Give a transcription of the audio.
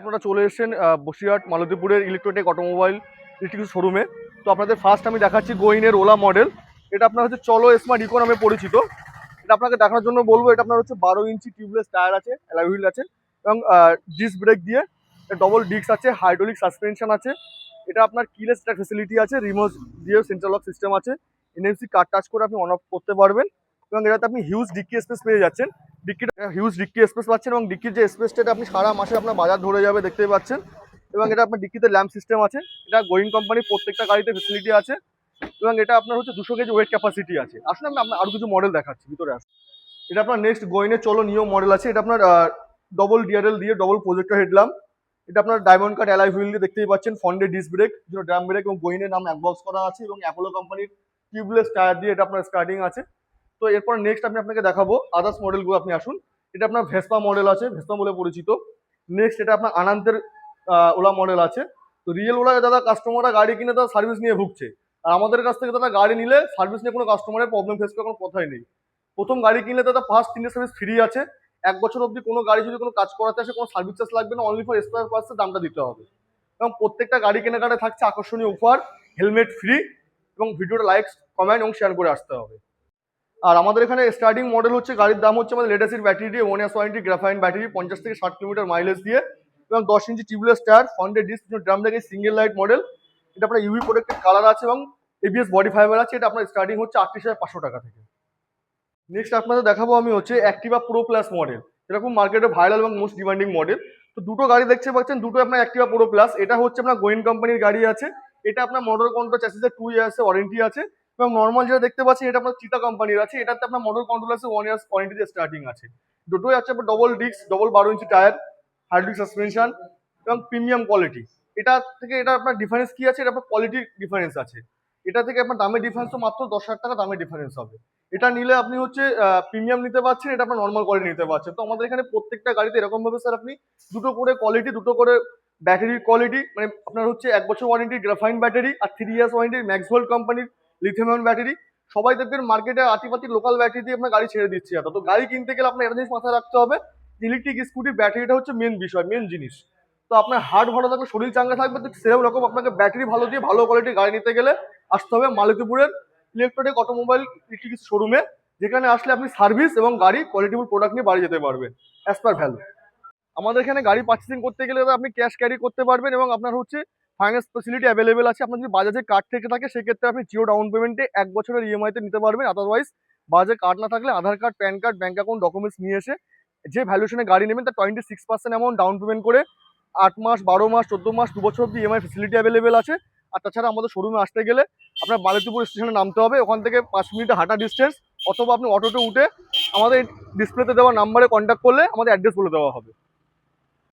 আপনারা চলে এসেছেন বসিরহাট মালতীপুরের ইলেকট্রনিক অটোমোবাইল ইলেকট্রিক শোরুমে। তো আপনাদের ফার্স্ট আমি দেখাচ্ছি গোইনের ওলা মডেল। এটা আপনার হচ্ছে চলো স্মার্ট ইকো নামে পরিচিত। এটা আপনাকে দেখানোর জন্য বলবো, এটা আপনার হচ্ছে 12 ইঞ্চি টিউবলেস টায়ার আছে, অ্যালয় হুইল আছে এবং ডিস্ক ব্রেক দিয়ে ডবল ডিস্ক আছে, হাইড্রোলিক সাসপেনশন আছে। এটা আপনার কিলেস স্টার্ট ফ্যাসিলিটি আছে, রিমোট দিয়ে সেন্ট্রাল লক সিস্টেম আছে, এনএফসি কার্ড টাচ করে আপনি অন অফ করতে পারবেন এবং এটাতে আপনি হিউজ ডিক্কি স্পেস পেয়ে যাচ্ছেন। হিউজ ডিক্কি স্পেস পাচ্ছেন এবং ডিক্কির যে স্পেসটা আপনি সারা মাসে আপনার বাজার ধরে যাবে দেখতেই পাচ্ছেন। এবং এটা আপনার ডিক্কিতে ল্যাম্প সিস্টেম আছে। এটা গোয়িং কোম্পানির প্রত্যেকটা গাড়িতে ফেসিলিটি আছে এবং এটা আপনার হচ্ছে 200 কেজি ওয়েট ক্যাপাসিটি আছে। আসলে আমি আপনার আরো কিছু মডেল দেখাচ্ছি, ভিতরে আসুন। এটা আপনার নেক্সট গোইনের চলো নিও মডেল আছে। এটা আপনার ডবল ডিআরএল দিয়ে ডবল প্রজেক্টর হেডল্যাম্প। এটা আপনার ডায়মন্ড কাট অ্যালয় হুইল দিয়ে দেখতেই পাচ্ছেন, ফন্ডে ডিস্ক ব্রেক, ড্রাম ব্রেক এবং গোইনের নাম এক বক্স করা আছে এবং অ্যাপোলো কোম্পানির টিউবলেস টায়ার দিয়ে এটা আপনার স্টার্টিং আছে। তো এরপর নেক্সট আমি আপনাকে দেখাবো আদার্স মডেলগুলো। আপনি আসুন। এটা আপনার ভেসপা মডেল আছে, ভেসপা বলে পরিচিত। নেক্সট এটা আপনার আনন্দের ওলা মডেল আছে। তো রিয়েল ওলা দাদা কাস্টমাররা গাড়ি কিনে তারা সার্ভিস নিয়ে ভুগছে, আর আমাদের কাছ থেকে দাদা গাড়ি নিলে সার্ভিস নিয়ে কোনো কাস্টমারের প্রবলেম ফেস করার কোনো কথাই নেই। প্রথম গাড়ি কিনলে দাদা ফার্স্ট 3 সার্ভিস ফ্রি আছে। 1 বছর অবধি কোনো গাড়ি যদি কোনো কাজ করাতে আসে কোনো সার্ভিস চার্জ লাগবে না, অনলি ফর স্পেয়ার পার্টসের দামটা দিতে হবে। এবং প্রত্যেকটা গাড়ি কেনাকাটা থাকছে আকর্ষণীয় অফার, হেলমেট ফ্রি এবং ভিডিওটা লাইক কমেন্ট এবং শেয়ার করে আসতে হবে। আর আমাদের এখানে স্টার্টিং মডেল হচ্ছে, গাড়ির দাম হচ্ছে আমাদের লেটেস্ট ব্যাটারি দিয়ে 1 ইয়ার্স ওয়ারেন্টি, গ্রাফাইন ব্যাটারি, 50 থেকে 60 কিলোমিটার মাইলেজ দিয়ে এবং 10 ইঞ্চি টিউবলেস টায়ার, ফ্রন্টে disc, drum brake, single light model. এটা আপনার ইউভি প্রোটেক্টেড কালার আছে এবং এবিএস বডি ফাইবার আছে। এটা আপনার স্টার্টিং হচ্ছে 38,500 টাকা থেকে। নেক্সট আপনাদের দেখাবো আমি হচ্ছে অ্যাক্টিভা প্রো প্লাস মডেল। এরকম মার্কেটে ভাইরাল এবং মোস্ট ডিমান্ডিং মডেল। তো দুটো গাড়ি দেখতে পাচ্ছেন, দুটো আপনার অ্যাক্টিভা প্রো প্লাস। এটা হচ্ছে আপনার গোয়েন কোম্পানির গাড়ি আছে। এটা আপনার মোটর কন্ট্রোল চ্যাসিসের 2 ইয়ার্স ওয়ারেন্টি আছে এবং নর্মাল যেটা দেখতে পাচ্ছেন এটা আপনার চিতা কোম্পানির আছে। এটাতে আপনার মোটর কন্ট্রোল আছে 1 ইয়ার্স ওয়ারেন্টি দিয়ে স্টার্টিং আছে। দুটোই আছে আপনার ডবল ডিস্ক, ডবল 12 ইঞ্চি টায়ার, হাইড্রোলিক সাসপেনশন এবং প্রিমিয়াম কোয়ালিটি। এটা থেকে এটা আপনার ডিফারেন্স কি আছে, এটা আপনার কোয়ালিটির ডিফারেন্স আছে। এটা থেকে আপনার দামের ডিফারেন্স তো মাত্র 10,000 টাকা দামের ডিফারেন্স হবে। এটা নিলে আপনি হচ্ছে প্রিমিয়াম নিতে পারছেন, এটা আপনার নর্মাল কোয়ালিটি নিতে পারছেন। তো আমাদের এখানে প্রত্যেকটা গাড়িতে এরকম ভাবে স্যার আপনি দুটো করে কোয়ালিটি, দুটো করে ব্যাটারির কোয়ালিটি, মানে আপনার হচ্ছে 1 বছর ওয়ারেন্টি গ্রাফাইন ব্যাটারি আর 3 ইয়ার্স ওয়ারেন্টি ম্যাক্সভোল্ট কোম্পানির লিথিয়াম আয়ন ব্যাটারি। সবাই দেখবেন মার্কেটে আতিপাতি লোকাল ব্যাটারি দিয়ে আপনার গাড়ি ছেড়ে দিচ্ছে। তো গাড়ি কিনতে গেলে আপনার একটা জিনিস মাথায় রাখতে হবে, ইলেকট্রিক স্কুটির ব্যাটারিটা হচ্ছে মেন বিষয়, মেন জিনিস। তো আপনার হার্ট ভালো থাকবে, শরীর চাঙ্গা থাকবে, তো সেরকম রকম আপনাকে ব্যাটারি ভালো দিয়ে ভালো কোয়ালিটির গাড়ি নিতে গেলে আসতে হবে মালতীপুরের ইলেকট্রনিক অটোমোবাইল ইলেকট্রিক শোরুমে, যেখানে আসলে আপনি সার্ভিস এবং গাড়ি কোয়ালিটিফুল প্রোডাক্ট নিয়ে বাড়ি যেতে পারবেন অ্যাজ পার ভ্যালু। আমাদের এখানে গাড়ি পার্চেসিং করতে গেলে আপনি ক্যাশ ক্যারি করতে পারবেন এবং আপনার হচ্ছে ফাইন্যান্স ফেসিলিটি অ্যাভেলেবেল আছে। আপনার যদি বাজাজের কার্ড থেকে থাকে সেক্ষেত্রে আপনি জিরো ডাউন পেমেন্টে 1 বছরের ইএমআইতে নিতে পারবেন। আদারওয়াইজ বাজাজের কার্ড না থাকলে Aadhaar card, PAN card, bank account documents নিয়ে এসে যে ভ্যালুয়েশনে গাড়ি নেবেন তার 26% অ্যামাউন্ট ডাউন পেমেন্ট করে 8 মাস, 12 মাস, 14 মাস, 2 বছর অব্দি ইএমআই ফেসিলিটি অ্যাভেলেবেল আছে। আর তাছাড়া আমাদের শোরুমে আসতে গেলে আপনার মালতীপুর স্টেশনে নামতে হবে, ওখান থেকে 5 মিনিটের হাঁটা ডিস্টেন্স, অথবা আপনি অটোতে উঠে আমাদের ডিসপ্লেতে দেওয়া নাম্বারে কন্ট্যাক্ট করলে আমাদের অ্যাড্রেস বলে দেওয়া হবে।